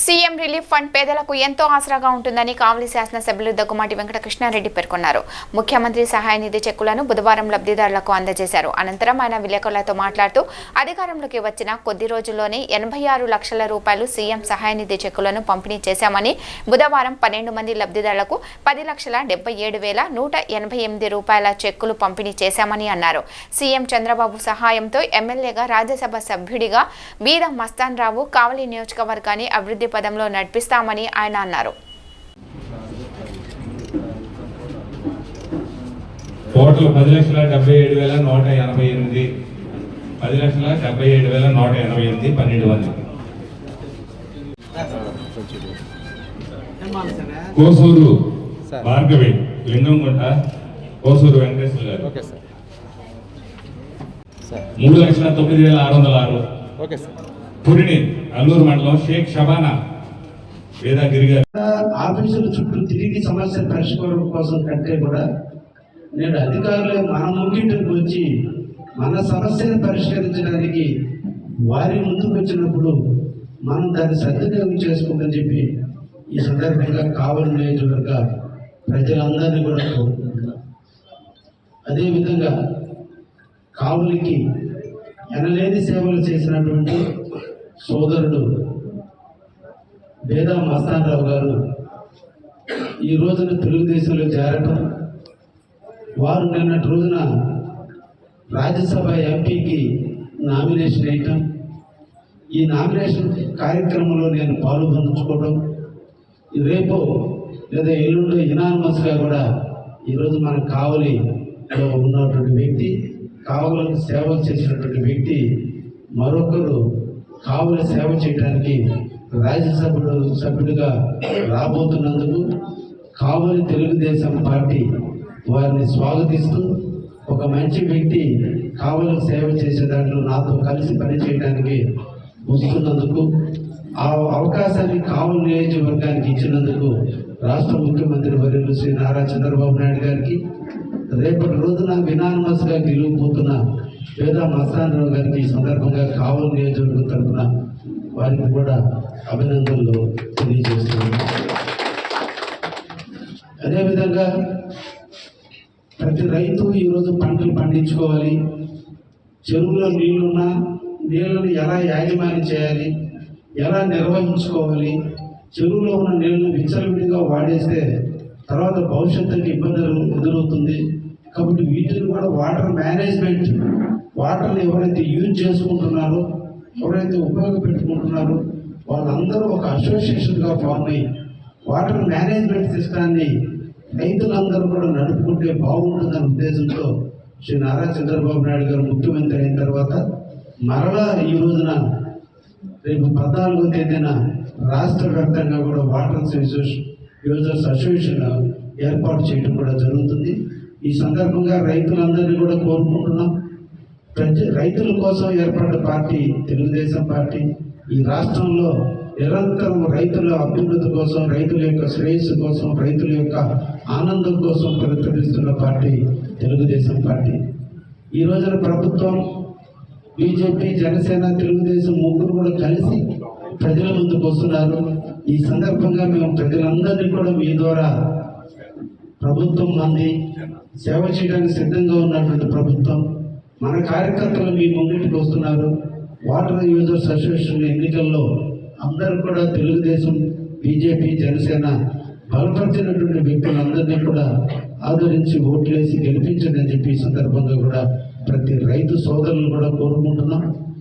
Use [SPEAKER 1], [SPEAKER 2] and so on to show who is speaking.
[SPEAKER 1] CM relief fund పేదలకు ఎంతో ఆసరాగా ఉంటుందని కావలి శాసనసభ్యులు దగ్గుమాటి వెంకటకృష్ణారెడ్డి పేర్కొన్నారు. ముఖ్యమంత్రి సహాయ నిధి చెక్కులను బుధవారం లబ్ధిదారులకు అందజేశారు. అనంతరం ఆయన విలేకరులతో మాట్లాడుతూ అధికారంలోకి వచ్చిన కొద్ది రోజుల్లోనే 86 లక్షల రూపాయలు సీఎం సహాయ నిధి చెక్కులను పంపిణీ చేశామని, బుధవారం 12 మంది లబ్ధిదారులకు 10,77,188 రూపాయల చెక్కులు పంపిణీ చేశామని అన్నారు. సీఎం చంద్రబాబు సహాయంతో ఎమ్మెల్యేగా, రాజ్యసభ సభ్యుడిగా బీద మస్తాన్ రావు కావలి నియోజకవర్గాన్ని అభివృద్ధి పదంలో నడిపిస్తామని ఆయన అన్నారు.
[SPEAKER 2] టోటల్ 10,77,188 10,77,188 12 మంది. కోసూరు భార్గవి లింగంగుంట, కోసూరు వెంకటేశ్వర గారు 3,09,606. పురిని అల్లూరు మండలం షేక్ షబానా వేదాగిరి గారు.
[SPEAKER 3] ఆఫీసుల చుట్టూ తిరిగి సమస్య పరిష్కారం కోసం కంటే కూడా నేను అధికారులు మన ముంగిటికి వచ్చి మన సమస్యను పరిష్కరించడానికి వారి ముందుకు వచ్చినప్పుడు మనం దాన్ని సద్వినియోగం చేసుకోమని చెప్పి ఈ సందర్భంగా కావలి నియోజకవర్గ ప్రజలందరినీ కూడా కోరుకుంటున్నాను. అదేవిధంగా కావలికి ఎనలేని సేవలు చేసినటువంటి సోదరుడు బేదా మస్తాన్ రావు గారు ఈ రోజున తెలుగుదేశంలో చేరటం, వారు నిన్నటి రోజున రాజ్యసభ ఎంపీకి నామినేషన్ వేయటం, ఈ నామినేషన్ కార్యక్రమంలో నేను పాల్గొంచుకోవడం, రేపు లేదా ఎల్లుండి యునానిమస్గా కూడా ఈరోజు మన కావలిలో ఉన్నటువంటి వ్యక్తి, కావలికి సేవ చేసినటువంటి వ్యక్తి మరొకరు కావలి సేవ చేయడానికి సభ్యుడిగా రాబోతున్నందుకు కావలి తెలుగుదేశం పార్టీ వారిని స్వాగతిస్తూ, ఒక మంచి వ్యక్తి కావలి సేవ చేసే దాంట్లో నాతో కలిసి పనిచేయడానికి వస్తున్నందుకు, ఆ అవకాశాన్ని కావలి నియోజకవర్గానికి ఇచ్చినందుకు రాష్ట్ర ముఖ్యమంత్రి వర్యులు శ్రీ నారా చంద్రబాబు నాయుడు గారికి, రేపటి రోజున యునానిమస్గా గెలిగిపోతున్న బేదా మస్తాన్ రావు గారికి ఈ సందర్భంగా కావలి నియోజకవర్గం తరఫున వారికి కూడా అభినందనలు తెలియజేస్తున్నాను. అదేవిధంగా ప్రతి రైతు ఈరోజు పంటలు పండించుకోవాలి, చెరువులో నీళ్లున్నా నీళ్ళను ఎలా యాజమాన్యం చేయాలి, ఎలా నిర్వహించుకోవాలి, చెరువులో ఉన్న నీళ్లను విచ్చలవిడిగా వాడేస్తే తర్వాత భవిష్యత్తుకి ఇబ్బందులు ఎదురవుతుంది. కాబట్టి వీటిని కూడా వాటర్ మేనేజ్మెంట్, వాటర్ని ఎవరైతే యూజ్ చేసుకుంటున్నారో, ఎవరైతే ఉపయోగపెట్టుకుంటున్నారో వాళ్ళందరూ ఒక అసోసియేషన్గా ఫామ్ అయ్యి వాటర్ మేనేజ్మెంట్ సిస్టాన్ని రైతులందరూ కూడా నడుపుకుంటే బాగుంటుందనే ఉద్దేశంతో శ్రీ నారా చంద్రబాబు నాయుడు గారు ముఖ్యమంత్రి అయిన తర్వాత మరలా ఈ రోజున రేపు 14వ తేదీన రాష్ట్ర వ్యాప్తంగా కూడా వాటర్ యూజర్స్ అసోసియేషన్ ఏర్పాటు చేయడం కూడా జరుగుతుంది. ఈ సందర్భంగా రైతులందరినీ కూడా కోరుకుంటున్నాం, రైతుల కోసం ఏర్పడ్డ పార్టీ తెలుగుదేశం పార్టీ. ఈ రాష్ట్రంలో నిరంతరం రైతుల అభ్యున్నతి కోసం, రైతుల యొక్క శ్రేయస్సు కోసం, రైతుల యొక్క ఆనందం కోసం ప్రతిష్ఠిస్తున్న పార్టీ తెలుగుదేశం పార్టీ. ఈ రోజున ప్రభుత్వం, బీజేపీ, జనసేన, తెలుగుదేశం ముగ్గురు కూడా కలిసి ప్రజల ముందుకు వస్తున్నారు. ఈ సందర్భంగా మేము ప్రజలందరినీ కూడా మీ ద్వారా, ప్రభుత్వం మంది సేవ చేయడానికి సిద్ధంగా ఉన్నటువంటి ప్రభుత్వం, మన కార్యకర్తలు మీ ముంగిటికి వస్తున్నారు. వాటర్ యూజర్స్ అసోసియేషన్ ఎన్నికల్లో అందరూ కూడా తెలుగుదేశం, బీజేపీ, జనసేన బలపరిచినటువంటి వ్యక్తులందరినీ కూడా ఆదరించి ఓట్లేసి గెలిపించండి అని చెప్పి ఈ సందర్భంగా కూడా ప్రతి రైతు సోదరులు కూడా కోరుకుంటున్నాం.